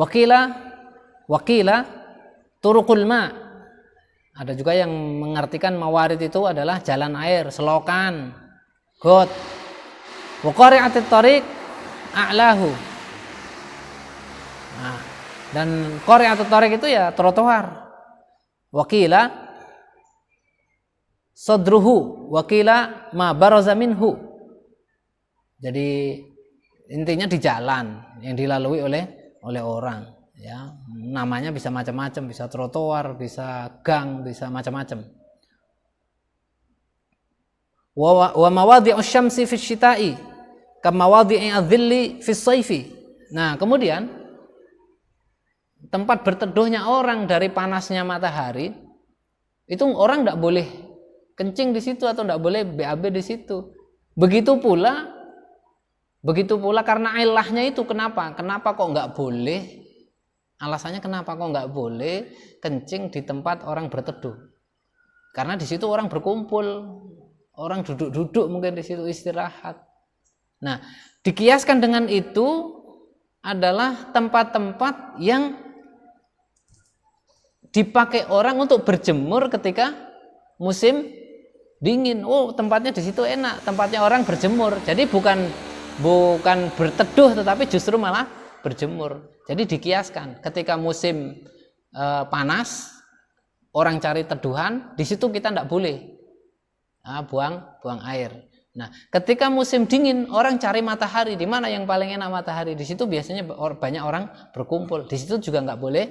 Wakila turuqul ma. Ada juga yang mengartikan mawarid itu adalah jalan air, selokan, got. Wa qari'atit tariq a'lahu. Nah, dan qari'atut tariq itu ya trotoar. Wakila sadruhu, wakila ma baraza minhu. Jadi intinya di jalan yang dilalui oleh orang, ya. Namanya bisa macam-macam, bisa trotoar, bisa gang, bisa macam-macam. Wa mawadhi'us syamsi fi syita'i kama mawadhi'i adh-dhilli fi shayfi. Nah, kemudian tempat berteduhnya orang dari panasnya matahari itu orang tidak boleh kencing di situ atau tidak boleh BAB di situ. Begitu pula karena ilahnya itu kenapa kok nggak boleh? Alasannya kenapa kok nggak boleh kencing di tempat orang berteduh? Karena di situ orang berkumpul, orang duduk-duduk mungkin di situ istirahat. Nah, dikiaskan dengan itu adalah tempat-tempat yang dipakai orang untuk berjemur ketika musim dingin. Oh, tempatnya di situ enak, tempatnya orang berjemur. Jadi bukan berteduh tetapi justru malah berjemur. Jadi dikiaskan ketika musim panas orang cari teduhan, di situ kita tidak boleh buang air. Nah, ketika musim dingin orang cari matahari, di mana yang paling enak matahari? Di situ biasanya banyak orang berkumpul. Di situ juga nggak boleh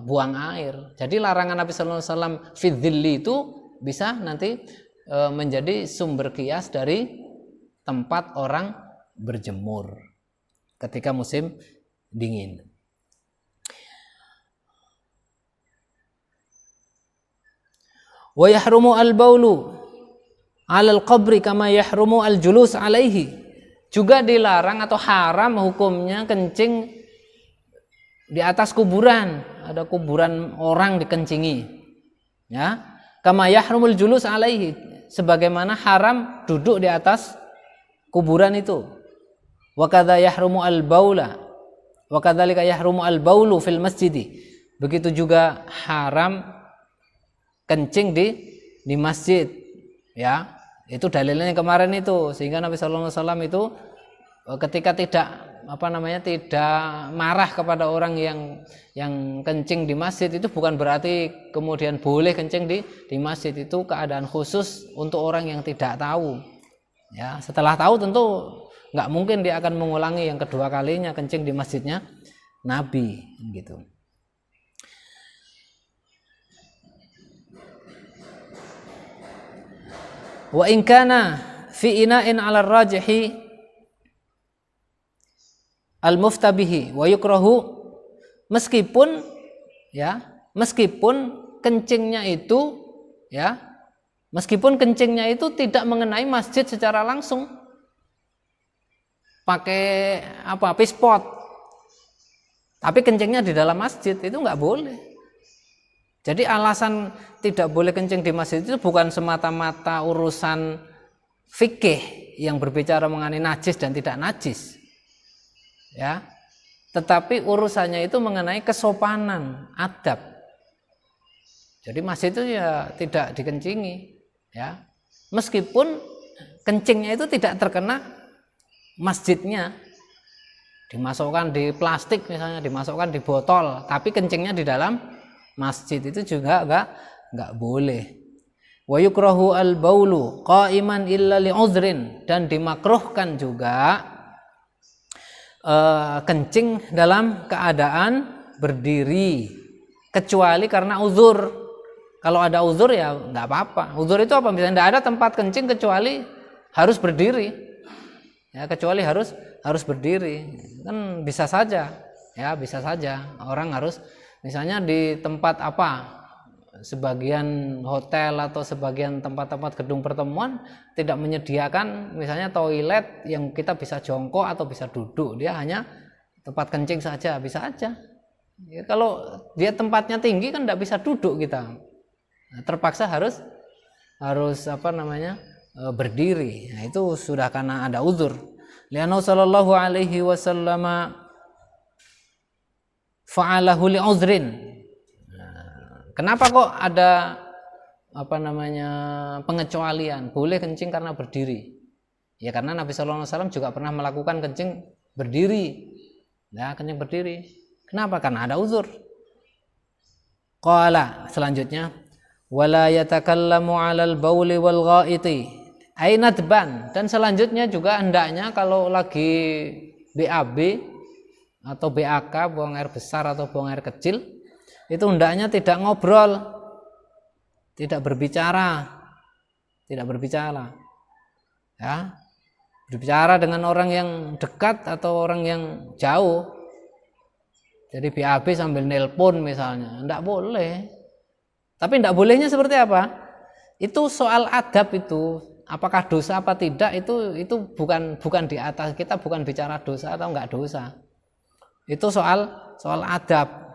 buang air. Jadi larangan Nabi Sallallahu Alaihi Wasallam fi dhilli itu bisa nanti menjadi sumber kias dari tempat orang berjemur ketika musim dingin. Wa yahrumu al-baulu 'ala al-qabri kama yahrumu al-julus 'alaihi. Juga dilarang atau haram hukumnya kencing di atas kuburan. Ada kuburan orang dikencingi. Ya, kama yahrumul julus 'alaihi, sebagaimana haram duduk di atas kuburan itu. Wa kadza yahrumu al-baula. Wa kadzalika yahrumu al-baulu fil masjid. Begitu juga haram kencing di masjid, ya. Itu dalilnya kemarin itu, sehingga Nabi sallallahu alaihi wasallam itu ketika tidak marah kepada orang yang kencing di masjid, itu bukan berarti kemudian boleh kencing di masjid. Itu keadaan khusus untuk orang yang tidak tahu, ya. Setelah tahu tentu nggak mungkin dia akan mengulangi yang kedua kalinya kencing di masjidnya Nabi, gitu. Wa in kana fi ina'in 'ala ar-rajihi al-muftabihi wa yukrahu, meskipun kencingnya itu tidak mengenai masjid secara langsung, pakai pispot, tapi kencingnya di dalam masjid, itu nggak boleh. Jadi alasan tidak boleh kencing di masjid itu bukan semata-mata urusan fikih yang berbicara mengenai najis dan tidak najis, ya, tetapi urusannya itu mengenai kesopanan, adab. Jadi masjid itu ya tidak dikencingi, ya, meskipun kencingnya itu tidak terkena masjidnya, dimasukkan di plastik misalnya, dimasukkan di botol, tapi kencingnya di dalam masjid, itu juga enggak boleh. Wa yukrahu al-baulu qa'iman illa li'udhrin, dan dimakruhkan juga kencing dalam keadaan berdiri kecuali karena uzur. Kalau ada uzur ya enggak apa-apa. Uzur itu apa? Misalnya enggak ada tempat kencing kecuali harus berdiri. Ya, kecuali harus berdiri. Kan bisa saja. Ya, bisa saja orang harus, misalnya di tempat sebagian hotel atau sebagian tempat-tempat gedung pertemuan tidak menyediakan misalnya toilet yang kita bisa jongkok atau bisa duduk, dia hanya tempat kencing saja, bisa aja. Ya, kalau dia tempatnya tinggi kan tidak bisa duduk kita, nah, terpaksa harus berdiri. Nah, itu sudah karena ada uzur. Lianna sallallahu alaihi wasallam fa'alahu li'udhrin. Kenapa kok ada pengecualian? Boleh kencing karena berdiri. Ya karena Nabi sallallahu alaihi wasallam juga pernah melakukan kencing berdiri. Ya, kencing berdiri. Kenapa? Karena ada uzur. Qala, selanjutnya, wala yatakallamu 'alal bauli wal ghaiti. Ainadban, dan selanjutnya juga hendaknya kalau lagi BAB atau BAK, buang air besar atau buang air kecil, itu hendaknya tidak ngobrol, tidak berbicara. Ya. Berbicara dengan orang yang dekat atau orang yang jauh. Jadi BAB sambil nelpon misalnya, enggak boleh. Tapi enggak bolehnya seperti apa? Itu soal adab itu, apakah dosa apa tidak itu bukan di atas kita, bukan bicara dosa atau enggak dosa. Itu soal adab.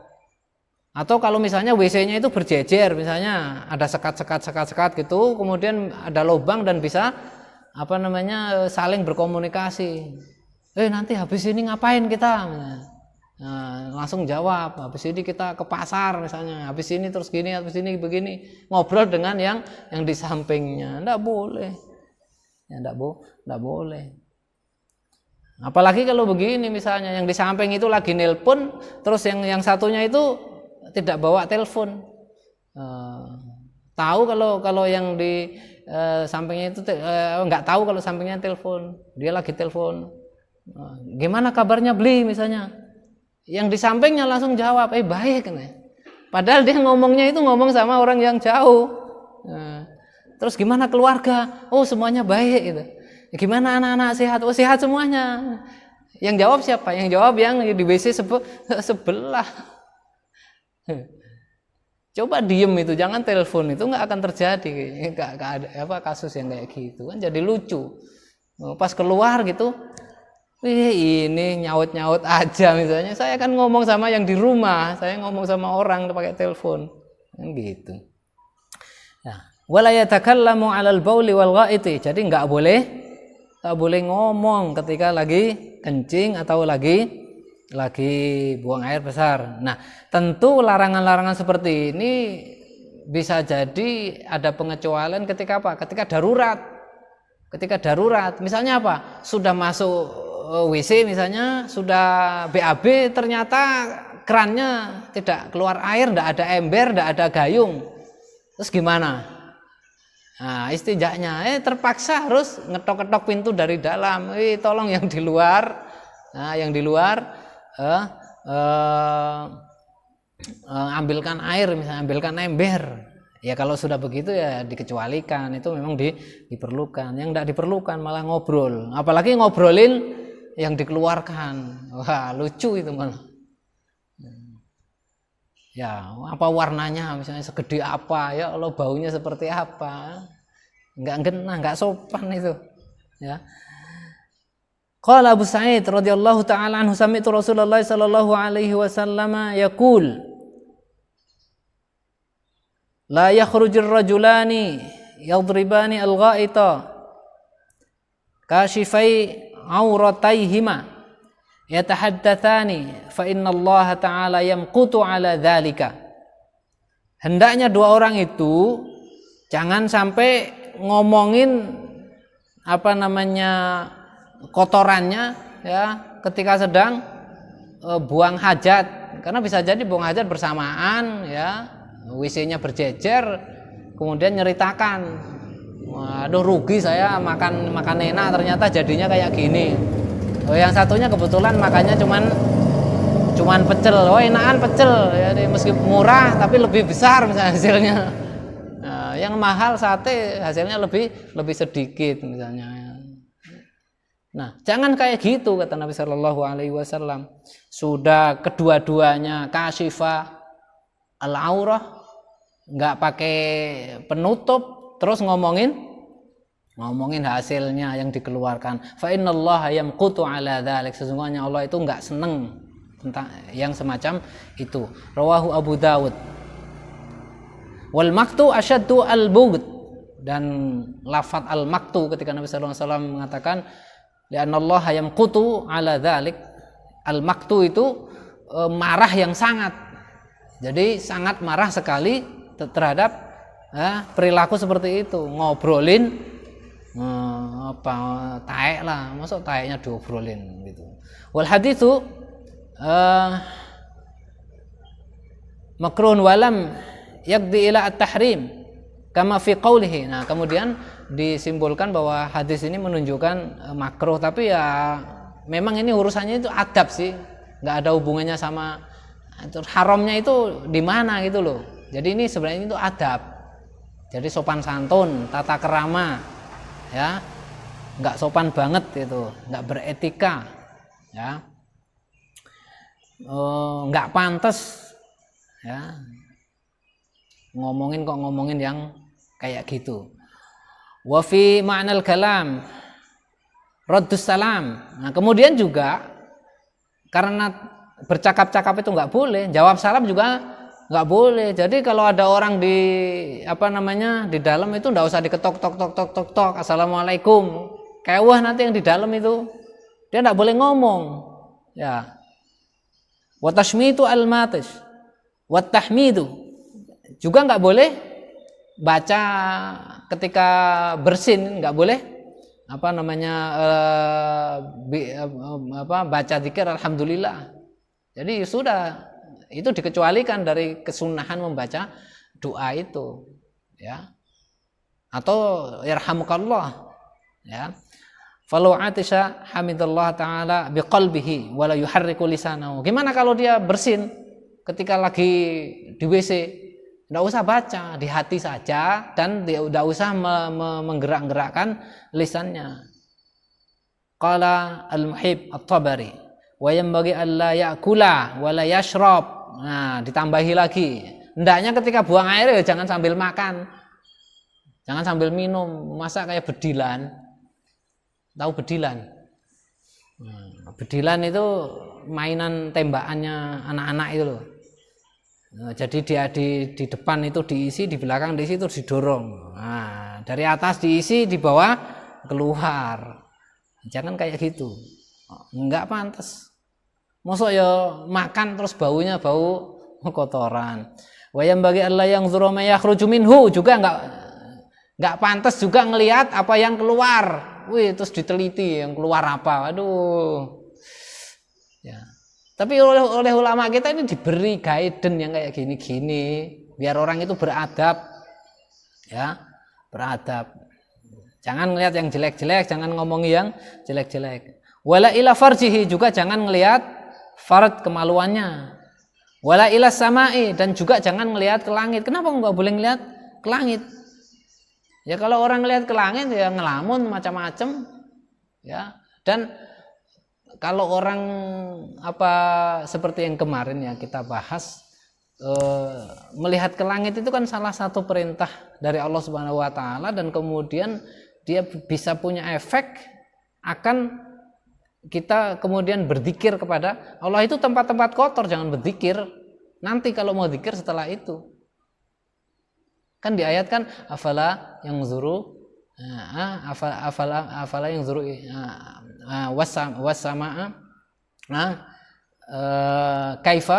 Atau kalau misalnya WC-nya itu berjejer, misalnya ada sekat gitu, kemudian ada lubang dan bisa saling berkomunikasi. Nanti habis ini ngapain kita? Nah, langsung jawab, habis ini kita ke pasar misalnya, habis ini terus gini, habis ini begini. Ngobrol dengan yang di sampingnya. Enggak boleh. Ya enggak boleh. Apalagi kalau begini misalnya, yang di samping itu lagi nelpon, terus yang satunya itu tidak bawa telepon. Tahu kalau yang di sampingnya itu nggak tahu kalau sampingnya telepon, dia lagi telepon. Gimana kabarnya beli misalnya, yang di sampingnya langsung jawab, baik nih. Padahal dia ngomongnya itu ngomong sama orang yang jauh. Terus gimana keluarga? Oh semuanya baik gitu. Gimana anak-anak sehat? Oh sehat semuanya. Yang jawab siapa? Yang jawab yang di WC sebelah. Coba diem itu, jangan telepon, itu nggak akan terjadi, nggak ada kasus yang kayak gitu kan, jadi lucu. Pas keluar gitu, ini nyaut aja misalnya, saya kan ngomong sama yang di rumah, saya ngomong sama orang pakai telepon, kan gitu. Nah, wala yatakallamu 'alal bauli wal ghaiti, jadi nggak boleh ngomong ketika lagi kencing atau lagi buang air besar. Nah, tentu larangan-larangan seperti ini bisa jadi ada pengecualian ketika apa? Ketika darurat. Misalnya apa? Sudah masuk WC misalnya, sudah BAB, ternyata kerannya tidak keluar air, tidak ada ember, tidak ada gayung. Terus gimana? Nah, istinjaknya terpaksa harus ngetok-ketok pintu dari dalam. Tolong yang di luar. Nah, yang di luar ambilkan air, misalnya ambilkan ember. Ya kalau sudah begitu ya dikecualikan, itu memang diperlukan. Yang tidak diperlukan malah ngobrol, apalagi ngobrolin yang dikeluarkan. Wah lucu itu malah. Ya apa warnanya, misalnya segede apa, ya Allah baunya seperti apa, nggak genah, nggak sopan itu. Ya. Qala Abu Sa'id radhiyallahu ta'ala anhu, sami'tu Rasulullah sallallahu alaihi wasallam yaqul la yakhrujur rajulani yadribani al-gha'ita kashifai aurataihima yatahaddatsani fa inna Allah ta'ala yamqutu ala dzalika. Hendaknya dua orang itu jangan sampai ngomongin kotorannya ya ketika sedang buang hajat, karena bisa jadi buang hajat bersamaan ya, WC-nya berjejer, kemudian nyeritakan, waduh rugi saya makan enak ternyata jadinya kayak gini. Yang satunya kebetulan makannya cuman pecel, enakan pecel ya, meski murah tapi lebih besar misalnya hasilnya. Nah, yang mahal sate hasilnya lebih sedikit misalnya. Nah, jangan kayak gitu kata Nabi Shallallahu Alaihi Wasallam. Sudah kedua-duanya kasifah al-aurah, nggak pakai penutup, terus ngomongin hasilnya yang dikeluarkan. Fa innallaha yamqutu ala dzalik. Sesungguhnya Allah itu nggak seneng tentang yang semacam itu. Rawahu Abu Dawud. Wal maktu asyaddu al-bughd, dan lafaz al-maktu ketika Nabi Shallallahu Alaihi Wasallam mengatakan li'annallaha yamqutu ala dzalik, al-maktu itu marah yang sangat. Jadi sangat marah sekali terhadap perilaku seperti itu, ngobrolin taek lah, masuk taeknya diobrolin gitu. Wal haditsu makruhun walam yakdi ila at-tahrim kama fi qawlihi. Nah, kemudian disimpulkan bahwa hadis ini menunjukkan makruh, tapi ya memang ini urusannya itu adab sih, nggak ada hubungannya sama haramnya itu di mana gitu loh. Jadi ini sebenarnya itu adab. Jadi sopan santun, tata kerama, ya, nggak sopan banget itu, nggak beretika, ya, nggak pantas, ya, ngomongin yang kayak gitu. Wa fi ma'nal kalam raddus salam. Nah, kemudian juga karena bercakap-cakap itu nggak boleh, jawab salam juga nggak boleh. Jadi kalau ada orang di di dalam itu nggak usah diketok tok assalamualaikum. Kewah nanti yang di dalam itu dia nggak boleh ngomong, ya. Wa tashmitu al-matish wa tahmidu juga nggak boleh baca ketika bersin, nggak boleh baca zikir alhamdulillah. Jadi sudah itu dikecualikan dari kesunahan membaca doa itu, ya, atau yarhamukallah, ya. Falau atisha hamidallah ta'ala biqalbihi wala yuharriku lisanahu. Gimana kalau dia bersin ketika lagi di WC? Tidak usah baca, di hati saja, dan tidak usah menggerak-gerakkan lisannya. Qala al-Muhib at-Tabari wa yanbaghi alla ya'kula wa la yashrab. Nah, ditambahi lagi. Hendaknya ketika buang air ya jangan sambil makan. Jangan sambil minum. Masa kayak bedilan. Tahu bedilan? Bedilan itu mainan tembakannya anak-anak itu loh. Nah, jadi dia di depan itu diisi, di belakang diisi, itu didorong. Nah, dari atas diisi, di bawah keluar. Jangan kayak gitu. Enggak pantas. Mosok ya makan terus baunya bau kotoran. Wayam bagi Allah yang zuroma yakhruju minhu juga enggak pantas juga ngelihat apa yang keluar. Wih, terus diteliti yang keluar apa. Aduh. Ya. Tapi oleh ulama kita ini diberi guidance yang kayak gini-gini biar orang itu beradab, ya, beradab. Jangan ngelihat yang jelek-jelek, jangan ngomongi yang jelek-jelek. Wala ila farjihi juga jangan ngelihat farj kemaluannya. Wala ila samai dan juga jangan ngelihat ke langit. Kenapa enggak boleh ngelihat ke langit? Ya kalau orang ngelihat ke langit ya ngelamun macam-macam, ya. Dan kalau orang seperti yang kemarin ya kita bahas, melihat ke langit itu kan salah satu perintah dari Allah Subhanahu wa taala, dan kemudian dia bisa punya efek akan kita kemudian berzikir kepada Allah. Itu tempat-tempat kotor jangan berzikir. Nanti kalau mau zikir setelah itu. Kan diayatkan afala yang zuru afala yang zuru wasama'a kaifa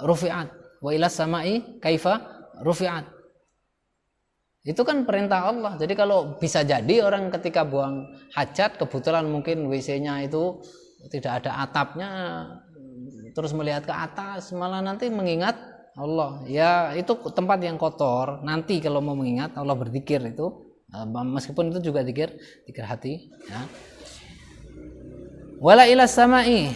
rufi'at wa ila samai kaifa rufi'at. Itu kan perintah Allah. Jadi kalau bisa jadi orang ketika buang hajat kebetulan mungkin WC-nya itu tidak ada atapnya, terus melihat ke atas malah nanti mengingat Allah. Ya itu tempat yang kotor. Nanti kalau mau mengingat Allah berzikir itu, meskipun itu juga zikir hati, ya. Wala ila samai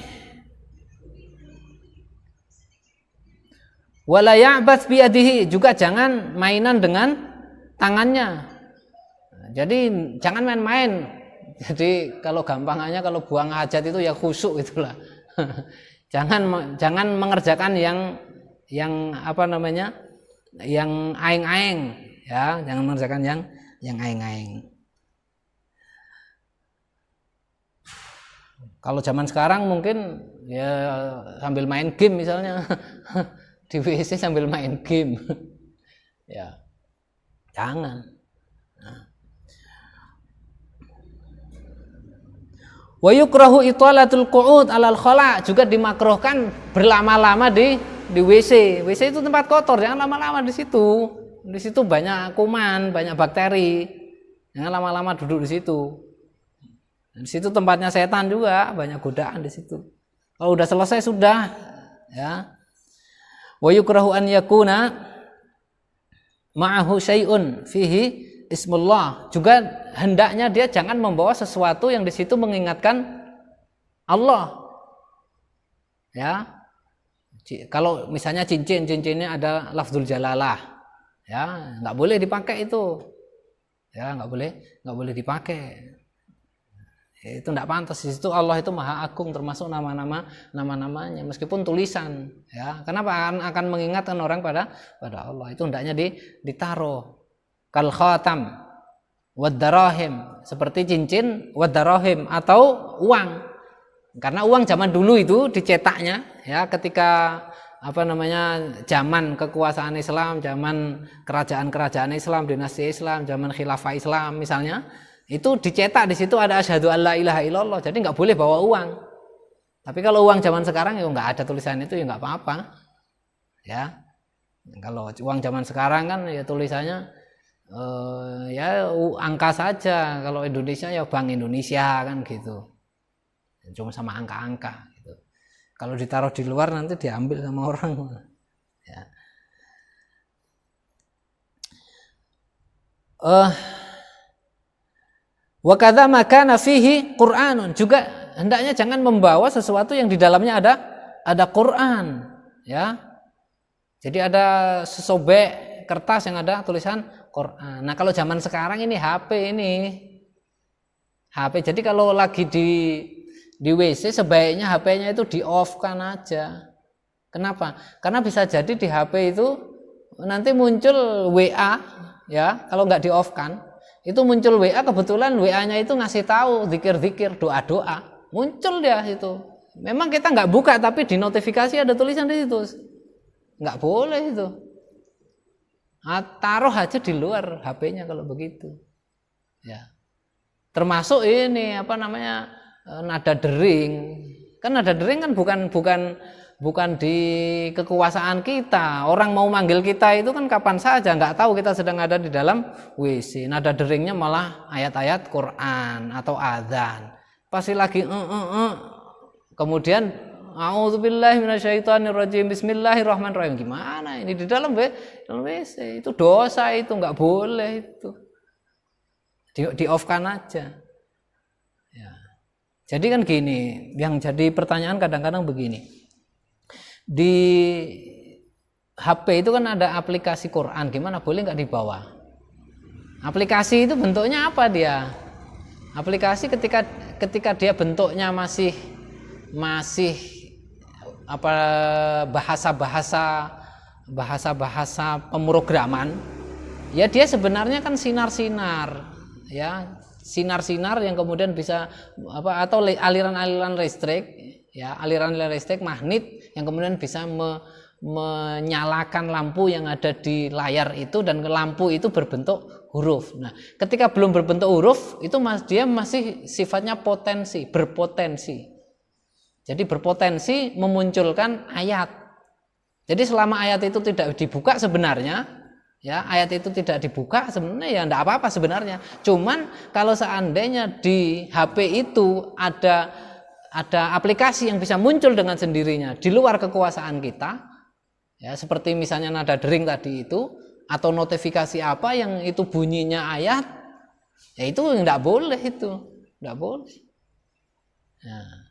wala ya'bats biyadihi, juga jangan mainan dengan tangannya. Jadi jangan main-main. Jadi kalau gampangannya kalau buang hajat itu ya khusyuk itulah. jangan mengerjakan yang yang aing-aing, ya, jangan mengerjakan yang aing-aing. Kalau zaman sekarang mungkin ya sambil main game misalnya di WC sambil main game, ya jangan. Wa yukrahu italatul qu'ud 'alal khala, juga dimakruhkan berlama-lama di WC. WC itu tempat kotor, jangan lama-lama di situ. Di situ banyak kuman, banyak bakteri. Jangan lama-lama duduk di situ. Di situ tempatnya setan juga, banyak godaan di situ. Kalau udah selesai sudah, ya. Wa yukrahu an yakuna ma'ahu syai'un fihi ismullah, juga hendaknya dia jangan membawa sesuatu yang di situ mengingatkan Allah. Ya. Kalau misalnya cincinnya ada lafzul jalalah, ya, enggak boleh dipakai itu. Ya, enggak boleh dipakai. Itu enggak pantas. Di situ Allah itu Maha Agung, termasuk nama-namanya meskipun tulisan, ya. Kenapa akan mengingatkan orang pada Allah? Itu hendaknya ditaruh. Kal khatam wad darahim, seperti cincin wad darahim atau uang. Karena uang zaman dulu itu dicetaknya, ya, ketika zaman kekuasaan Islam, zaman kerajaan-kerajaan Islam, dinasti Islam, zaman khilafah Islam misalnya, itu dicetak di situ ada asyhadu alla ilaha illallah. Jadi nggak boleh bawa uang. Tapi kalau uang zaman sekarang ya nggak ada tulisan itu ya nggak apa-apa. Ya. Kalau uang zaman sekarang kan ya tulisannya ya angka saja. Kalau Indonesia ya Bank Indonesia kan gitu, cuma sama angka-angka gitu. Kalau ditaruh di luar nanti diambil sama orang, ya. Wa kadza makana fihi Qur'anun, juga hendaknya jangan membawa sesuatu yang di dalamnya ada Quran, ya. Jadi ada sesobek kertas yang ada tulisan Quran. Nah, kalau zaman sekarang ini HP. Jadi kalau lagi di WC sebaiknya HP-nya itu di-off-kan aja. Kenapa? Karena bisa jadi di HP itu nanti muncul WA, ya. Kalau nggak di-off-kan, itu muncul WA, kebetulan WA-nya itu ngasih tahu zikir-zikir, doa-doa. Muncul dia itu. Memang kita nggak buka, tapi di notifikasi ada tulisan di situ. Nggak boleh itu. Taruh aja di luar HP-nya kalau begitu, ya. Termasuk ini nada dering. Kan nada dering kan bukan di kekuasaan kita. Orang mau manggil kita itu kan kapan saja, nggak tahu kita sedang ada di dalam WC. Nada deringnya malah ayat-ayat Quran atau adzan. Pasti lagi kemudian a'udzubillahi minasyaitonirrajim, bismillahirrahmanirrahim. Gimana ini di dalam WC? Itu dosa, itu nggak boleh itu. Di-off-kan aja. Ya. Jadi kan gini, yang jadi pertanyaan kadang-kadang begini. Di HP itu kan ada aplikasi Quran, gimana boleh nggak dibawa? Aplikasi itu bentuknya apa dia? Aplikasi ketika dia bentuknya masih bahasa pemrograman, ya dia sebenarnya kan sinar-sinar, ya, sinar-sinar yang kemudian bisa atau aliran-aliran listrik, ya, aliran-aliran listrik magnet yang kemudian bisa menyalakan lampu yang ada di layar itu, dan lampu itu berbentuk huruf. Nah, ketika belum berbentuk huruf itu dia masih sifatnya berpotensi. Jadi berpotensi memunculkan ayat. Jadi selama ayat itu tidak dibuka sebenarnya, ya, ayat itu tidak dibuka sebenarnya ya enggak apa-apa sebenarnya. Cuman kalau seandainya di HP itu ada aplikasi yang bisa muncul dengan sendirinya di luar kekuasaan kita, ya, seperti misalnya nada dering tadi itu, atau notifikasi apa yang itu bunyinya ayat, ya itu enggak boleh, itu enggak boleh. Nah,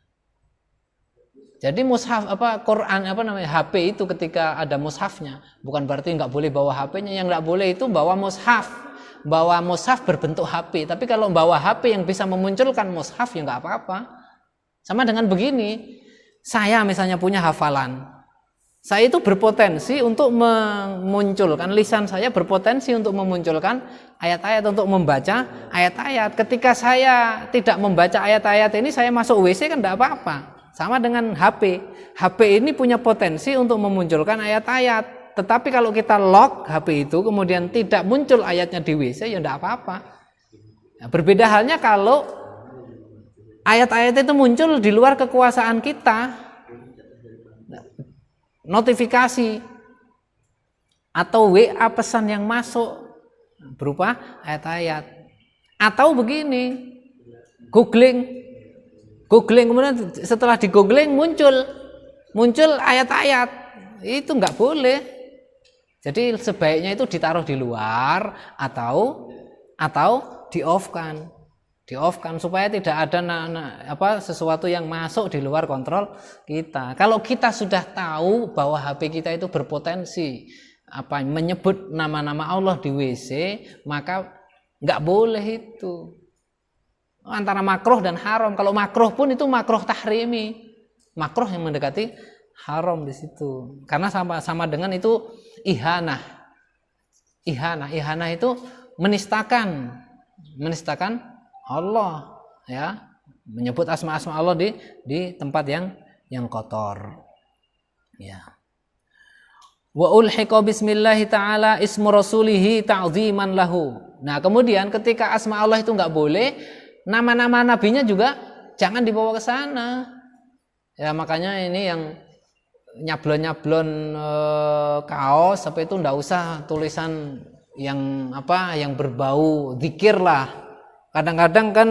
jadi mushaf Quran HP itu ketika ada mushafnya, bukan berarti nggak boleh bawa HP-nya. Yang nggak boleh itu bawa mushaf berbentuk HP. Tapi kalau bawa HP yang bisa memunculkan mushaf ya nggak apa-apa. Sama dengan begini, saya misalnya punya hafalan, saya itu berpotensi untuk memunculkan, lisan saya berpotensi untuk memunculkan ayat-ayat, untuk membaca ayat-ayat. Ketika saya tidak membaca ayat-ayat ini, saya masuk WC kan nggak apa-apa. Sama dengan HP. HP ini punya potensi untuk memunculkan ayat-ayat. Tetapi kalau kita lock HP itu, kemudian tidak muncul ayatnya di WC, ya tidak apa-apa. Nah, berbeda halnya kalau ayat-ayat itu muncul di luar kekuasaan kita, notifikasi atau WA pesan yang masuk berupa ayat-ayat, atau begini, googling kemudian setelah di googling muncul ayat-ayat, itu nggak boleh. Jadi sebaiknya itu ditaruh di luar atau di off-kan supaya tidak ada sesuatu yang masuk di luar kontrol kita. Kalau kita sudah tahu bahwa HP kita itu berpotensi menyebut nama-nama Allah di WC, maka nggak boleh itu. Antara makruh dan haram. Kalau makruh pun itu makruh tahrimi, makruh yang mendekati haram di situ. Karena sama dengan itu ihanah itu menistakan Allah, ya, menyebut asma-asma Allah di tempat yang kotor, ya. Wa ulhiqa bismillah ta'ala ismu rasulihi ta'ziman lahu. Nah, kemudian ketika asma Allah itu enggak boleh, nama-nama nabinya juga jangan dibawa ke sana. Ya, makanya ini yang nyablon kaos itu enggak usah tulisan yang berbau zikir lah. Kadang-kadang kan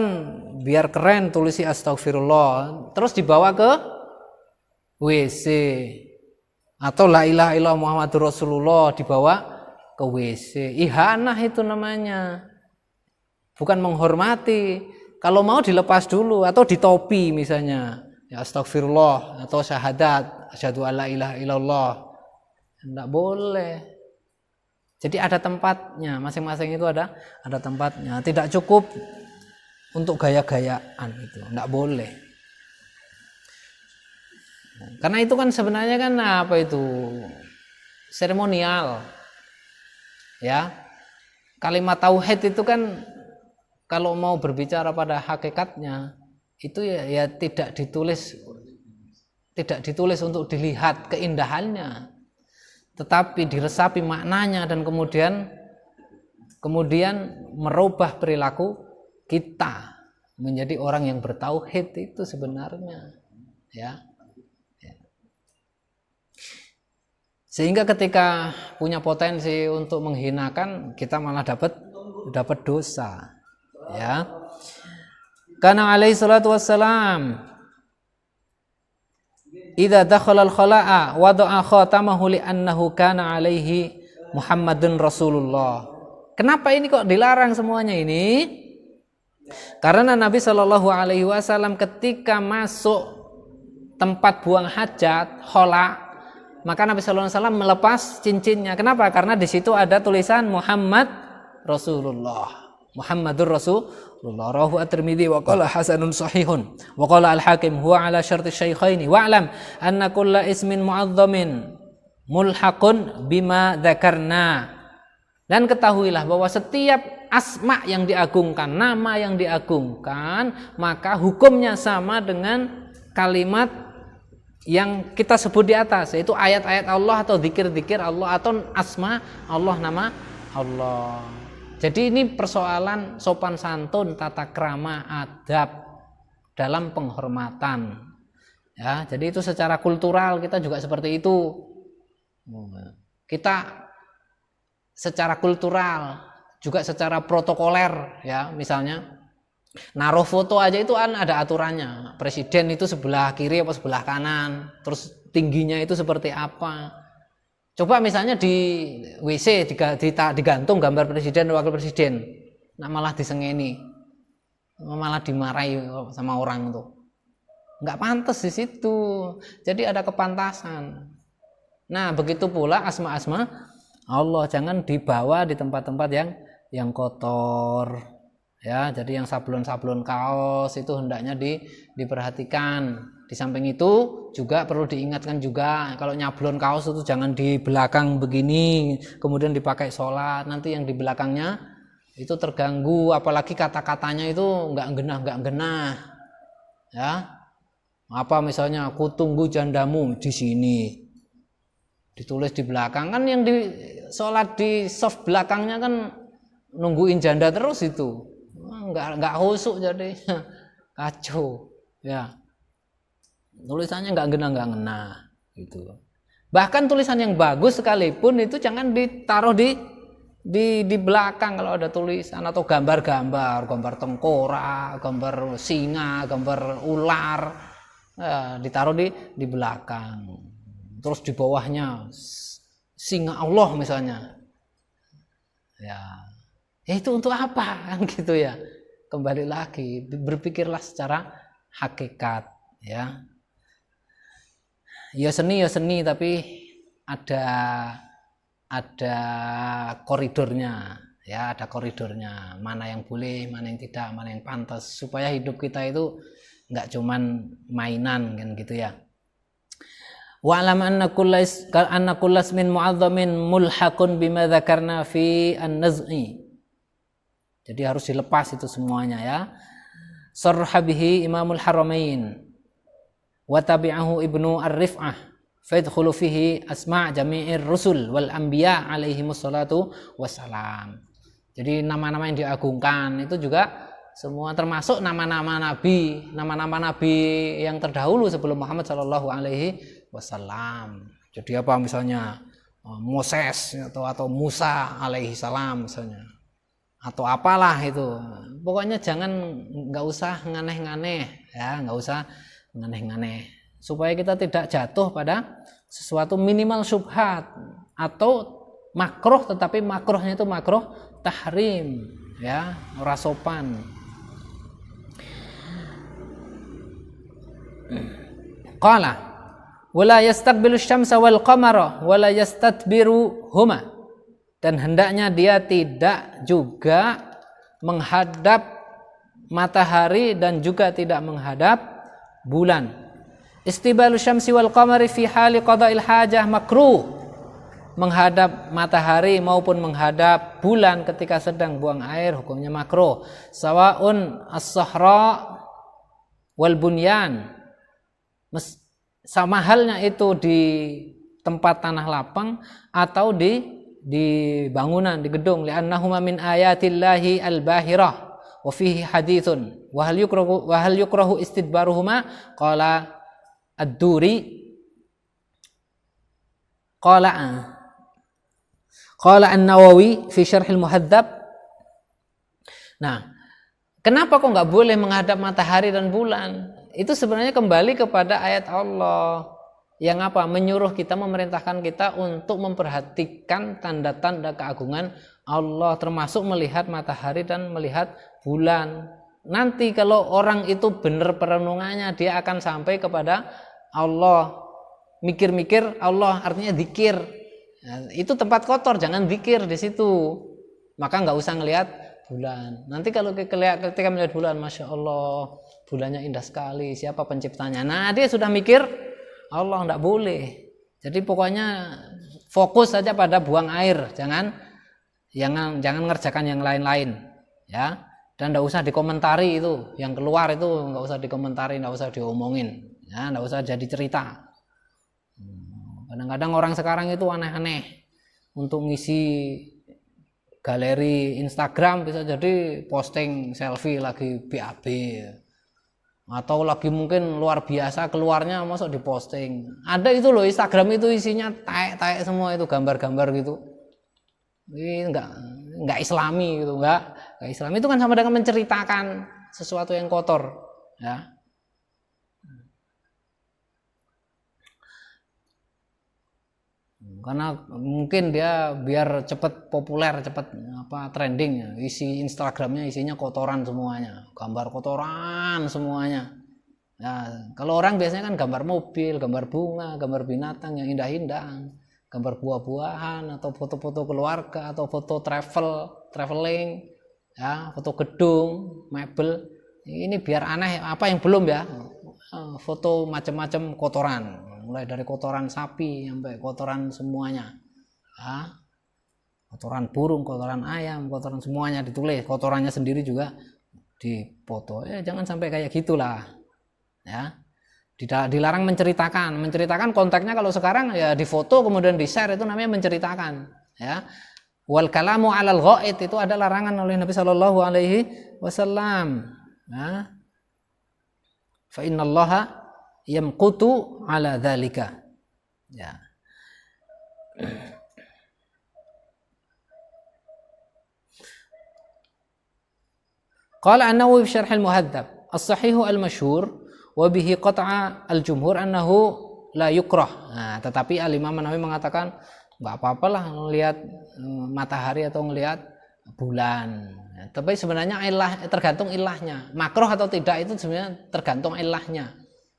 biar keren tulisi astagfirullah terus dibawa ke WC, atau la ilaha illallah Muhammadur Rasulullah dibawa ke WC. Ihanah itu namanya, bukan menghormati. Kalau mau dilepas dulu atau ditopi misalnya, ya astagfirullah atau syahadat asyhadu alla ilaha illallah, enggak boleh. Jadi ada tempatnya, masing-masing itu ada tempatnya. Tidak cukup untuk gaya-gayaan, itu enggak boleh. Karena itu kan sebenarnya kan seremonial. Ya. Kalimat tauhid itu kan kalau mau berbicara pada hakikatnya itu ya tidak ditulis untuk dilihat keindahannya, tetapi diresapi maknanya dan kemudian merubah perilaku kita menjadi orang yang bertauhid itu sebenarnya, ya. Sehingga ketika punya potensi untuk menghinakan, kita malah dapat dosa, ya. Karena alaihi salatu wassalam idza dakhala al-khala'a wada'a khatamahu li'annahu kana alaihi Muhammadun Rasulullah. Kenapa ini kok dilarang semuanya ini? Karena Nabi Shallallahu alaihi wasallam ketika masuk tempat buang hajat, khala', maka Nabi Shallallahu alaihi wasallam melepas cincinnya. Kenapa? Karena di situ ada tulisan Muhammad Rasulullah. Muhammadur Rasulullah. Rawahu at-Tirmidzi wa qala hasanun sahihun. Wa qala al-Hakim huwa ala syarti syaikhaini. Wa'lam anna kulla ismin mu'adzamin mulhaqun bima dzakarna. Dan ketahuilah bahwa setiap asma yang diagungkan, nama yang diagungkan, maka hukumnya sama dengan kalimat yang kita sebut di atas, yaitu ayat-ayat Allah atau zikir-zikir Allah atau asma Allah, nama Allah. Jadi ini persoalan sopan santun, tata krama, adab dalam penghormatan. Ya, jadi itu secara kultural kita juga seperti itu. Kita secara kultural juga secara protokoler, ya, misalnya naruh foto aja itu kan ada aturannya. Presiden itu sebelah kiri apa sebelah kanan, terus tingginya itu seperti apa. Coba misalnya di WC digantung gambar presiden dan wakil presiden, nah malah disengeni, malah dimarahi sama orang itu. Nggak pantas di situ. Jadi ada kepantasan. Nah, begitu pula asma-asma Allah jangan dibawa di tempat-tempat yang kotor. Ya, jadi yang sablon-sablon kaos itu hendaknya diperhatikan. Di samping itu juga perlu diingatkan juga, kalau nyablon kaos itu jangan di belakang begini, kemudian dipakai sholat, nanti yang di belakangnya itu terganggu, apalagi kata-katanya itu nggak genah. Ya, apa misalnya aku tunggu jandamu di sini, ditulis di belakang, kan yang di sholat di soft belakangnya kan nungguin janda terus itu. Enggak khusyuk jadi. kacau, ya. Tulisannya nggak ngena gitu. Bahkan tulisan yang bagus sekalipun itu jangan ditaruh di belakang kalau ada tulisan, atau gambar tengkorak, gambar singa, gambar ular, ditaruh di belakang. Terus di bawahnya singa Allah misalnya. Ya. Itu untuk apa kan gitu ya. Kembali lagi berpikirlah secara hakikat, ya. Ya seni tapi ada koridornya, ya, ada koridornya, mana yang boleh, mana yang tidak, mana yang pantas, supaya hidup kita itu nggak cuman mainan kan gitu ya. Wa alam anna kullas min mu'azzamin mulhaqun bima dzakarna fi an-naz'i. Jadi harus dilepas itu semuanya, ya. Sarha bihi Imamul Haramain wa tabi'ahu Ibnu Ar-Rif'ah fayadkhulu fihi asma' jami'ir rusul wal anbiya alaihi wassalatu wassalam. Jadi nama-nama yang diagungkan itu juga semua termasuk nama-nama nabi yang terdahulu sebelum Muhammad sallallahu alaihi wasallam. Jadi apa misalnya Moses atau Musa alaihi salam misalnya, atau apalah itu. Pokoknya nggak usah nganeh-nganeh, ya, nggak usah nganeh-nganeh, supaya kita tidak jatuh pada sesuatu minimal syubhat atau makruh, tetapi makruhnya itu makruh tahrim, ya, ora sopan. Qala wala yastaqbilu syamsa wal qamara wala yastadbiruhuma, dan hendaknya dia tidak juga menghadap matahari dan juga tidak menghadap bulan. Istibalu syamsi wal qamari fi hali qada'il hajah makruh. Menghadap matahari maupun menghadap bulan ketika sedang buang air hukumnya makruh. Sawaun as-sahra wal bunyan. Sama halnya itu di tempat tanah lapang atau di bangunan, di gedung. Li'annahuma min ayatillahi al-bahirah wa fihi hadithun wa hal yukrahu istidbaruhuma. Qala ad-Duri qala an-Nawawi fi syarh al-Muhadzab. Nah, kenapa kok nggak boleh menghadap matahari dan bulan? Itu sebenarnya kembali kepada ayat Allah yang apa? Menyuruh kita, memerintahkan kita untuk memperhatikan tanda-tanda keagungan Allah, termasuk melihat matahari dan melihat bulan. Nanti kalau orang itu benar perenungannya, dia akan sampai kepada Allah. Mikir-mikir Allah artinya zikir. Nah, itu tempat kotor, jangan zikir di situ. Maka nggak usah ngelihat bulan. Nanti kalau ketika melihat bulan, masya Allah, bulannya indah sekali. Siapa penciptanya? Nah, dia sudah mikir Allah, nggak boleh. Jadi pokoknya fokus saja pada buang air, jangan ngerjakan yang lain-lain, ya. Dan nggak usah dikomentari itu, yang keluar itu nggak usah dikomentari, nggak usah diomongin, ya, nggak usah jadi cerita. Kadang-kadang orang sekarang itu aneh-aneh untuk ngisi galeri Instagram, bisa jadi posting selfie lagi BAB, atau lagi mungkin luar biasa keluarnya masuk diposting. Ada itu loh, Instagram itu isinya taek-taek semua, itu gambar-gambar gitu. Ini enggak islami gitu, enggak islami. Itu kan sama dengan menceritakan sesuatu yang kotor, ya. Karena mungkin dia biar cepat populer, cepat trending, isi Instagramnya isinya kotoran semuanya, gambar kotoran semuanya. Ya, kalau orang biasanya kan gambar mobil, gambar bunga, gambar binatang yang indah-indah, gambar buah-buahan, atau foto-foto keluarga, atau foto traveling, ya, foto gedung, mebel. Ini biar aneh, apa yang belum, ya, foto macam-macam kotoran, mulai dari kotoran sapi sampai kotoran semuanya, ya. Kotoran burung, kotoran ayam, kotoran semuanya ditulis, kotorannya sendiri juga dipoto. Ya, jangan sampai kayak gitulah, ya. Dilarang menceritakan konteksnya. Kalau sekarang ya difoto kemudian di-share, itu namanya menceritakan, ya. Wal kalamu 'alal ghaid itu ada larangan oleh Nabi sallallahu alaihi wasallam, ya. Fa innallaha yamqutu ala dzalika. Ya. Qala an-Nawawi fi Syarh al-Muhadzab, as-sahihu al-masyhur wa bihi qat'a al-jumhur annahu la yukrah. Nah, tetapi Al-Imam Nawawi mengatakan enggak apa-apalah ngelihat matahari atau ngelihat bulan. Tapi sebenarnya tergantung ilahnya. Makruh atau tidak itu sebenarnya tergantung ilahnya.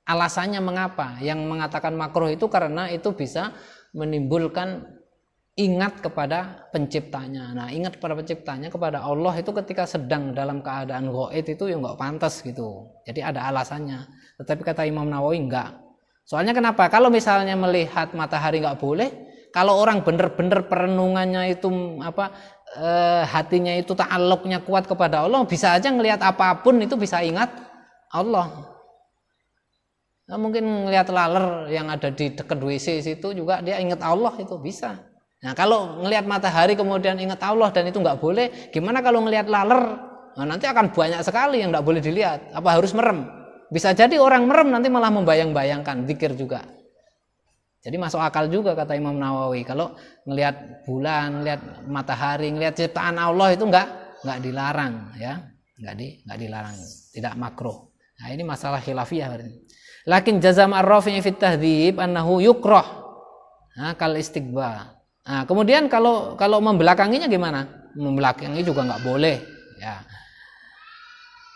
Alasannya mengapa? Yang mengatakan makruh itu karena itu bisa menimbulkan ingat kepada penciptanya. Nah, ingat kepada penciptanya, kepada Allah itu ketika sedang dalam keadaan ghaib itu ya enggak pantas gitu. Jadi ada alasannya. Tetapi kata Imam Nawawi enggak. Soalnya kenapa? Kalau misalnya melihat matahari enggak boleh, kalau orang benar-benar perenungannya itu hatinya itu ta'alluqnya kuat kepada Allah, bisa aja ngelihat apapun itu bisa ingat Allah. Nah, mungkin ngelihat laler yang ada di dekat WC situ juga dia ingat Allah, itu bisa. Nah, kalau ngelihat matahari kemudian ingat Allah dan itu nggak boleh, gimana kalau ngelihat laler? Nah, nanti akan banyak sekali yang nggak boleh dilihat. Apa harus merem? Bisa jadi orang merem nanti malah membayang-bayangkan zikir juga. Jadi masuk akal juga kata Imam Nawawi, kalau ngelihat bulan, ngelihat matahari, ngelihat ciptaan Allah itu nggak dilarang, ya, nggak dilarang, tidak makruh. Nah, ini masalah khilafiyah berarti. Lakin jazam ar-Rafi'i fi at-Tahdzib annahu yukrah. Nah, kal istiqbal. Nah, kemudian kalau membelakanginya gimana? Membelakangi juga nggak boleh, ya.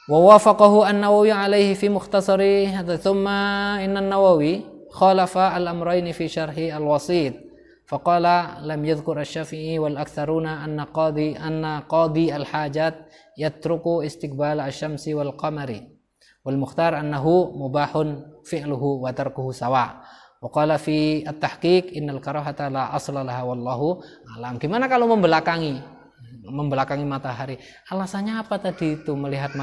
Wa wafaqahu an-Nawawi alaihi fi mukhtasari, thumma inna an-Nawawi khalafa al-amrayni fi syarhi al-Wasit. Faqala lam yadhkur asy-Syafi'i wal aktsaruna anna qadi al-hajat yatruku istiqbal asy-syamsi wal qamari. Wal mukhtar annahu mubahun fi'luhu wa tarkuhu sawa'. Waqala fi at-tahqiq innal karahata la asla laha wallahu alam. Gimana kalau membelakangi matahari? Alasannya apa tadi itu? Melihat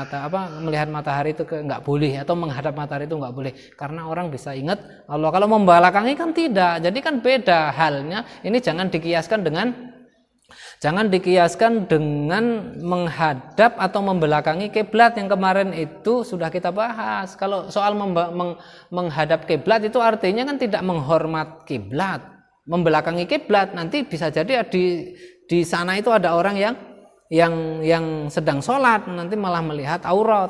matahari itu enggak boleh, atau menghadap matahari itu enggak boleh karena orang bisa ingat Allah. Kalau membelakangi kan tidak. Jadi kan beda halnya. Ini jangan dikiaskan dengan menghadap atau membelakangi kiblat yang kemarin itu sudah kita bahas. Kalau soal menghadap kiblat itu artinya kan tidak menghormat kiblat, membelakangi kiblat. Nanti bisa jadi di sana itu ada orang yang sedang sholat, nanti malah melihat aurat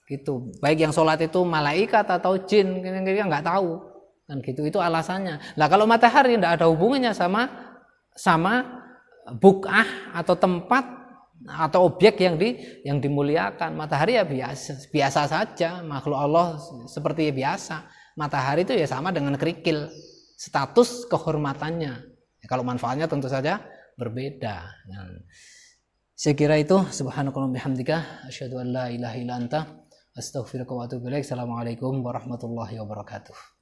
gitu. Baik yang sholat itu malaikat atau jin, kita nggak tahu kan gitu. Itu alasannya. Nah, kalau matahari tidak ada hubungannya sama buk'ah atau tempat atau objek yang dimuliakan. Matahari ya biasa saja, makhluk Allah seperti biasa. Matahari itu ya sama dengan kerikil, status kehormatannya. Ya, kalau manfaatnya tentu saja berbeda. Saya kira itu. Subhanakallahumma bihamdika asyhadu an la ilaha illa anta astaghfiruka wa atubu ilaik. Assalamualaikum warahmatullahi wabarakatuh.